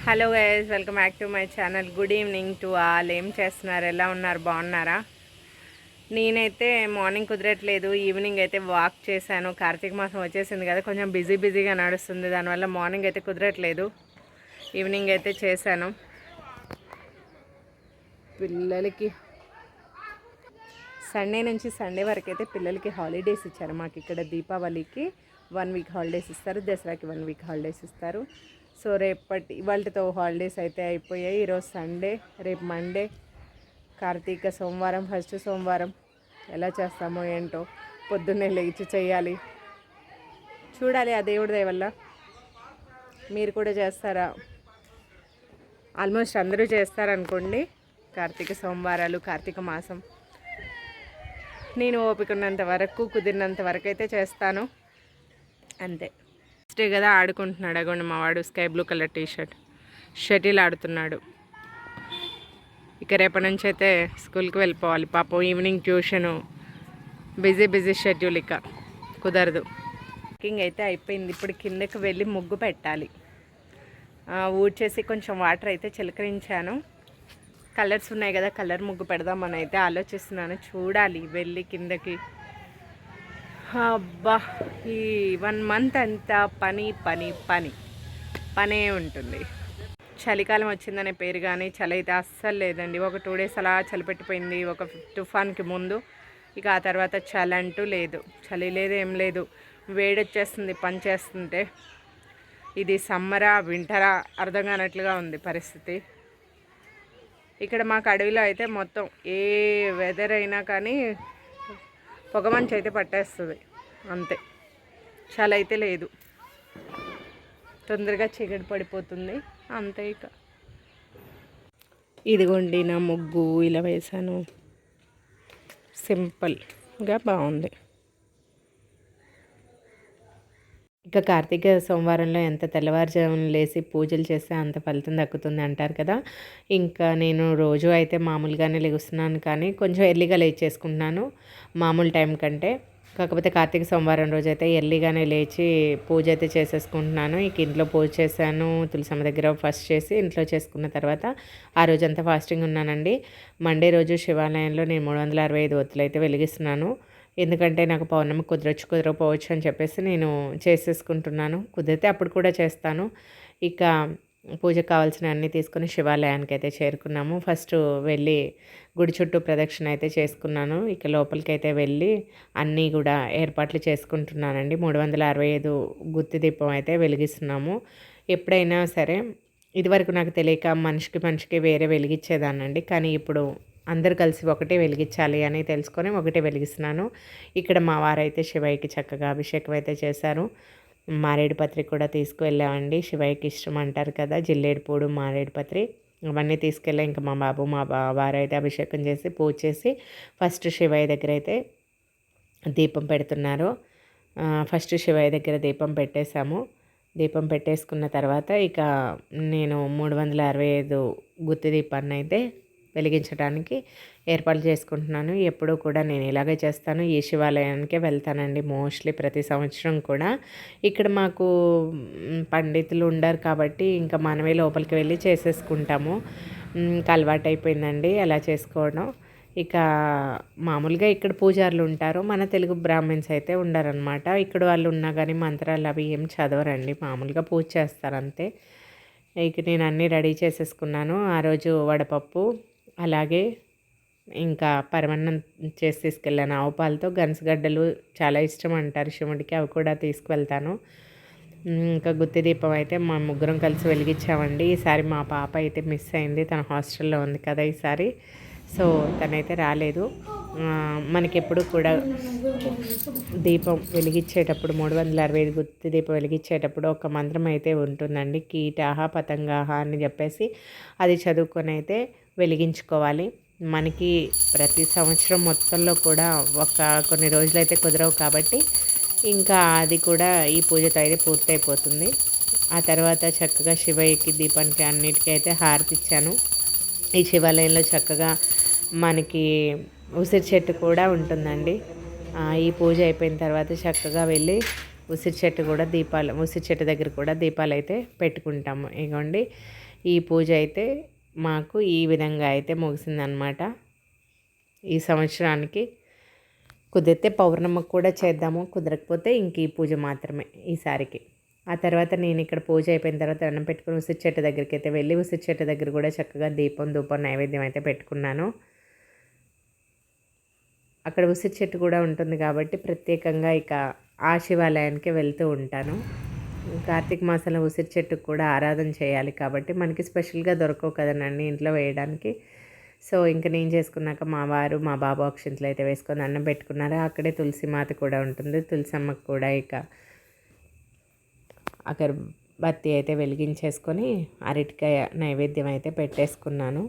Hello guys, welcome back to my channel. Good evening to all. ఏం చేస్తున్నారు? ఎలా ఉన్నారు? బాగున్నారా? నేనైతే మార్నింగ్ కుదరట్లేదు, ఈవినింగ్ అయితే వాక్ చేశాను. కార్తీక మాసం వచ్చేసింది కదా, కొంచెం బిజీగా నడుస్తుంది, దానివల్ల మార్నింగ్ అయితే కుదరట్లేదు. ఈవినింగ్ అయితే చేశాను. పిల్లలకి సండే నుంచి సండే వరకు అయితే పిల్లలకి హాలిడేస్ ఇచ్చారు. మాకు ఇక్కడ దీపావళికి 1 వీక్ హాలిడేస్ ఇస్తారు, దసరాకి 1 వీక్ హాలిడేస్ ఇస్తారు. సో ఇవాళతో హాలిడేస్ అయితే అయిపోయాయి. ఈరోజు సండే, రేపు మండే, కార్తీక సోమవారం, ఫస్ట్ సోమవారం. ఎలా చేస్తామో ఏంటో, పొద్దున్నే లేచి చేయాలి, చూడాలి. ఆ దేవుడి దయ వల్ల. మీరు కూడా చేస్తారా? ఆల్మోస్ట్ అందరూ చేస్తారనుకోండి కార్తీక సోమవారాలు, కార్తీక మాసం. నేను ఓపిక ఉన్నంత వరకు, కుదిరినంత వరకు అయితే చేస్తాను, అంతే. ఫస్ట్ కదా ఆడుకుంటున్నాడు. అగోండి మా వాడు sky blue colour t shirt, shuttle ఆడుతున్నాడు. ఇక రేపటి నుంచి అయితే స్కూల్కి వెళ్ళిపోవాలి పాపం. ఈవినింగ్ ట్యూషను, బిజీ షెడ్యూల్, ఇక కుదరదు. కుకింగ్ అయితే అయిపోయింది. ఇప్పుడు కిందకి వెళ్ళి ముగ్గు పెట్టాలి. ఊడ్చేసి కొంచెం వాటర్ అయితే చిలకరించాను. కలర్స్ ఉన్నాయి కదా, కలర్ ముగ్గు పెడదామని అయితే ఆలోచిస్తున్నాను. చూడాలి వెళ్ళి కిందకి. అబ్బా, ఈ 1 మంత్ అంతా పనే ఉంటుంది. చలికాలం వచ్చిందనే పేరు కానీ చలి అయితే అస్సలు లేదండి. ఒక 2 డేస్ అలా చలి పెట్టిపోయింది, ఒక తుఫాన్కి ముందు. ఇక ఆ తర్వాత చలి అంటూ లేదు, చలి లేదు, ఏం లేదు. వేడొచ్చేస్తుంది పని చేస్తుంటే. ఇది సమ్మరా వింటరా అర్థం కానట్లుగా ఉంది పరిస్థితి. ఇక్కడ మాకు అడవిలో అయితే మొత్తం ఏ వెదర్ అయినా కానీ పొగమంచు అయితే పట్టేస్తుంది, అంతే. చలి అయితే లేదు, తొందరగా చీకటి పడిపోతుంది, అంతే. ఇక ఇదిగోండి నా ముగ్గు ఇలా వేసాను, సింపుల్గా బాగుంది. ఇక కార్తీక సోమవారంలో ఎంత తెల్లవారుజామున లేసి పూజలు చేస్తే అంత ఫలితం దక్కుతుంది అంటారు కదా. ఇంకా నేను రోజు అయితే మామూలుగానే లెగుస్తున్నాను, కానీ కొంచెం ఎర్లీగా చేసుకుంటున్నాను మామూలు టైం కంటే. కాకపోతే కార్తీక సోమవారం రోజు అయితే ఎర్లీగానే లేచి పూజ అయితే చేసేసుకుంటున్నాను. ఇక ఇంట్లో పూజ చేశాను, తులసమ్మ దగ్గర ఫస్ట్ చేసి ఇంట్లో చేసుకున్న తర్వాత ఆ రోజంతా ఫాస్టింగ్ ఉన్నానండి. మండే రోజు శివాలయంలో నేను 365 ఒత్తులు అయితే వెలిగిస్తున్నాను. ఎందుకంటే నాకు పౌర్ణమి కుదరకపోవచ్చు అని చెప్పేసి నేను చేసేసుకుంటున్నాను. కుదిరితే అప్పుడు కూడా చేస్తాను. ఇక పూజకు కావాల్సిన అన్నీ తీసుకొని శివాలయానికి అయితే చేరుకున్నాము. ఫస్ట్ వెళ్ళి గుడి చుట్టూ ప్రదక్షిణ అయితే చేసుకున్నాను. ఇక లోపలికి అయితే వెళ్ళి అన్నీ కూడా ఏర్పాట్లు చేసుకుంటున్నానండి. 365 గుత్తి దీపం అయితే వెలిగిస్తున్నాము. ఎప్పుడైనా సరే ఇదివరకు నాకు తెలియక మనిషికి వేరే వెలిగించేదానండి, కానీ ఇప్పుడు అందరు కలిసి ఒకటే వెలిగించాలి అని తెలుసుకొని ఒకటే వెలిగిస్తున్నాను. ఇక్కడ మా వారైతే శివయ్యకి చక్కగా అభిషేకం అయితే చేశారు. మారేడుపత్రి కూడా తీసుకువెళ్ళామండి. శివయ్యకి ఇష్టం అంటారు కదా, జిల్లేడుపూడు, మారేడుపత్రి, అవన్నీ తీసుకెళ్ళా. ఇంకా మా వారు అయితే అభిషేకం చేసి పూజ చేసి ఫస్ట్ శివయ్య దగ్గర అయితే దీపం పెడుతున్నారు. ఫస్ట్ శివయ్య దగ్గర దీపం పెట్టేశాము. దీపం పెట్టేసుకున్న తర్వాత ఇక నేను 365 గుత్తి దీపాన్ని అయితే వెలిగించడానికి ఏర్పాట్లు చేసుకుంటున్నాను. ఎప్పుడూ కూడా నేను ఇలాగే చేస్తాను. ఈ శివాలయానికే వెళ్తానండి మోస్ట్లీ ప్రతి సంవత్సరం కూడా. ఇక్కడ మాకు పండితులు ఉండరు కాబట్టి ఇంకా మనమే లోపలికి వెళ్ళి చేసేసుకుంటాము. ఇంకా అలవాటు అయిపోయిందండి అలా చేసుకోవడం. ఇక మామూలుగా ఇక్కడ పూజారులు ఉంటారు, మన తెలుగు బ్రాహ్మణ్స్ అయితే ఉండరనమాట. ఇక్కడ వాళ్ళు ఉన్నా కానీ మంత్రాలు అవి ఏం చదవరండి, మామూలుగా పూజ చేస్తారు అంతే. ఇక నేను అన్నీ రెడీ చేసేసుకున్నాను. ఆ రోజు వడపప్పు, అలాగే ఇంకా పరమాన్నం చేసి తీసుకెళ్ళాను. ఆవు పాలతో గన్సగడ్డలు చాలా ఇష్టం అంటారు శివుడికి, అవి కూడా తీసుకువెళ్తాను. ఇంకా గుత్తి దీపం అయితే మా ముగ్గురం కలిసి వెలిగించామండి. ఈసారి మా పాప అయితే మిస్ అయింది, తన హాస్టల్లో ఉంది కదా ఈసారి, సో తనైతే రాలేదు. మనకెప్పుడు కూడా దీపం వెలిగించేటప్పుడు 365 గుత్తి దీపం వెలిగించేటప్పుడు ఒక మంత్రం అయితే ఉంటుందండి, కీటాహ పతంగాహ అని చెప్పేసి అది చదువుకొని అయితే వెలిగించుకోవాలి. మనకి ప్రతి సంవత్సరం మొత్తంలో కూడా కొన్ని రోజులైతే కుదరవు కాబట్టి ఇంకా అది కూడా ఈ పూజతో అయితే పూర్తయిపోతుంది. ఆ తర్వాత చక్కగా శివయ్యకి దీపానికి అన్నిటికీ అయితే హారతి ఇచ్చాను. ఈ శివాలయంలో చక్కగా మనకి ఉసిరి చెట్టు కూడా ఉంటుందండి. ఈ పూజ అయిపోయిన తర్వాత చక్కగా వెళ్ళి ఉసిరి చెట్టు కూడా దీపాలు, ఉసిరి చెట్టు దగ్గర కూడా దీపాలు అయితే పెట్టుకుంటాము. ఇగోండి ఈ పూజ అయితే మాకు ఈ విధంగా అయితే ముగిసిందనమాట. ఈ సంవత్సరానికి కుదిరితే పౌర్ణమికి కూడా చేద్దాము, కుదరకపోతే ఇంక ఈ పూజ మాత్రమే ఈసారికి. ఆ తర్వాత నేను ఇక్కడ పూజ అయిపోయిన తర్వాత అన్నం పెట్టుకుని ఉసిరి చెట్టు దగ్గరికి అయితే వెళ్ళి ఉసిరి చెట్టు దగ్గర కూడా చక్కగా దీపం ధూపం నైవేద్యం అయితే పెట్టుకున్నాను. అక్కడ ఉసిరి చెట్టు కూడా ఉంటుంది కాబట్టి ప్రత్యేకంగా ఇక ఆ శివాలయానికి వెళ్తూ ఉంటాను. కార్తీక మాసంలో ఉసిరి చెట్టుకు కూడా ఆరాధన చేయాలి కాబట్టి మనకి స్పెషల్గా దొరకవు కదనండి ఇంట్లో వేయడానికి. సో ఇంక నేను చేసుకున్నాక మా వారు మా బాబు అక్షింతలు అయితే వేసుకొని అన్నం పెట్టుకున్నారు. అక్కడే తులసి మాత కూడా ఉంటుంది, తులసమ్మకు కూడా ఇక అక్కడ బత్తి అయితే వెలిగించేసుకొని అరటికాయ నైవేద్యం అయితే పెట్టేసుకున్నాను.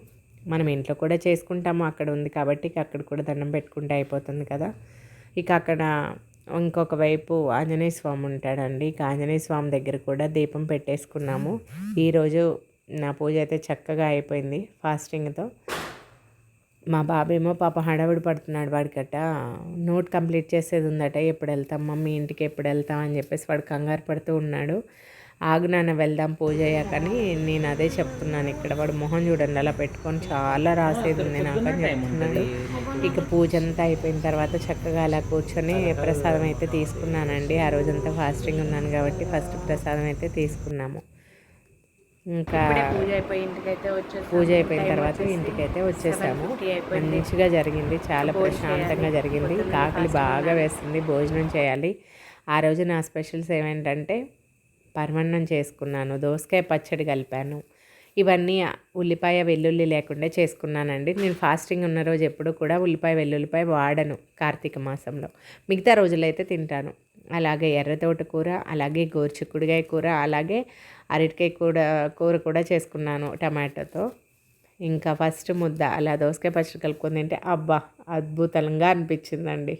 మనం ఇంట్లో కూడా చేసుకుంటాము, అక్కడ ఉంది కాబట్టి ఇక అక్కడ కూడా దండం పెట్టుకుంటే అయిపోతుంది కదా. ఇక అక్కడ ఇంకొక వైపు ఆంజనేయ స్వామి ఉంటాడండి. ఇక ఆంజనేయ స్వామి దగ్గర కూడా దీపం పెట్టేసుకున్నాము. ఈరోజు నా పూజ అయితే చక్కగా అయిపోయింది ఫాస్టింగ్తో. మా బాబేమో పాప హడావిడి పడుతున్నాడు, వాడికట నోట్ కంప్లీట్ చేసేది ఉందట. ఎప్పుడు వెళ్తాం మమ్మీ ఇంటికి, ఎప్పుడు వెళ్తాం అని చెప్పేసి వాడు కంగారు పడుతూ ఉన్నాడు. ఆగు నాన్న వెళ్దాం పూజ అయ్యాకని నేను అదే చెప్తున్నాను. ఇక్కడ వాడు మొహం చూడండి అలా పెట్టుకొని చాలా రాసేది ఉంది నాకు అని చెప్తున్నాడు. ఇక పూజ అంతా అయిపోయిన తర్వాత చక్కగా అలా కూర్చొని ప్రసాదం అయితే తీసుకున్నానండి. ఆ రోజంతా ఫాస్టింగ్ ఉన్నాను కాబట్టి ఫస్ట్ ప్రసాదం అయితే తీసుకున్నాము. ఇంకా పూజ అయిపోయిన తర్వాత ఇంటికైతే వచ్చేసాము. మంచిగా జరిగింది, చాలా ప్రశాంతంగా జరిగింది. ఆకలి బాగా వేస్తుంది, భోజనం చేయాలి. ఆ రోజు నా స్పెషల్స్ ఏమేంటంటే పరమాన్నం చేసుకున్నాను, దోసకాయ పచ్చడి కలిపాను. ఇవన్నీ ఉల్లిపాయ వెల్లుల్లి లేకుండా చేసుకున్నానండి. నేను ఫాస్టింగ్ ఉన్న రోజు ఎప్పుడు కూడా ఉల్లిపాయ వెల్లుల్లిపాయ వాడను కార్తీక మాసంలో, మిగతా రోజులైతే తింటాను. అలాగే ఎర్ర తోటకూర, అలాగే గోరుచిక్కుడుకాయ కూర, అలాగే అరటికాయ కూర కూడా చేసుకున్నాను టమాటోతో. ఇంకా ఫస్ట్ ముద్ద అలా దోసకాయ పచ్చడి కలుపుకొని తింటే అబ్బా అద్భుతంగా అనిపించిందండి.